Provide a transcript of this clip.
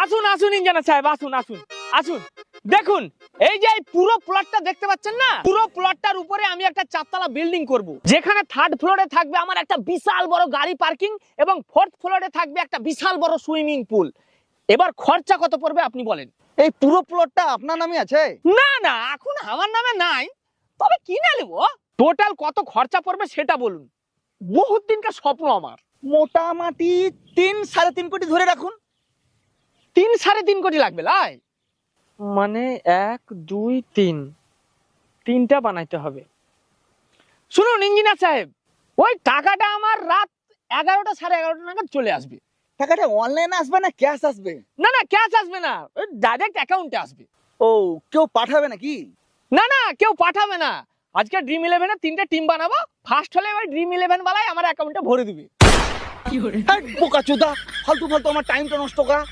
আসুন আসুন ইঞ্জিনিয়ার সাহেব, আসুন আসুন আসুন। দেখুন এই যে এই পুরো প্লটটা দেখতে পাচ্ছেন না, পুরো প্লটটার উপরে আমি একটা চারতলা বিল্ডিং করব, যেখানে থার্ড ফ্লোরে থাকবে আমার একটা বিশাল বড় গাড়ি পার্কিং এবং ফোর্থ ফ্লোরে থাকবে একটা বিশাল বড় সুইমিং পুল। এবার খরচা কত পড়বে আপনি বলেন? এই পুরো প্লটটা আপনার নামে আছে? না না, এখন আমার নামে নাই, তবে কিনে নেব। টোটাল কত খরচা পড়বে সেটা বলুন, বহুত দিনকার স্বপ্ন আমার। মোটামুটি 3-3.5 কোটি ধরে রাখুন। 3-3.5 কোটি লাগবে লাই? মানে 1 2 3, তিনটা বানাইতে হবে। শুনুন ইঞ্জিনিয়ার সাহেব, ওই টাকাটা আমার রাত 11টা 11:30 নাগাদ চলে আসবে। টাকাটা অনলাইনে আসবে না ক্যাশ আসবে? না না, ক্যাশ আসবে না, ওই ডাইরেক্ট অ্যাকাউন্টে আসবে। ও, কেউ পাঠাবে নাকি? না না, কেউ পাঠাবে না। আজকে ড্রিম ইলেভেনের 3টে টিম বানাবো, ফার্স্ট হলে ওই ড্রিম ইলেভেন বালাই আমার অ্যাকাউন্টে ভরে দিবে। বোকাচোদা, ফালতু ফালতু আমার টাইমটা নষ্ট করা।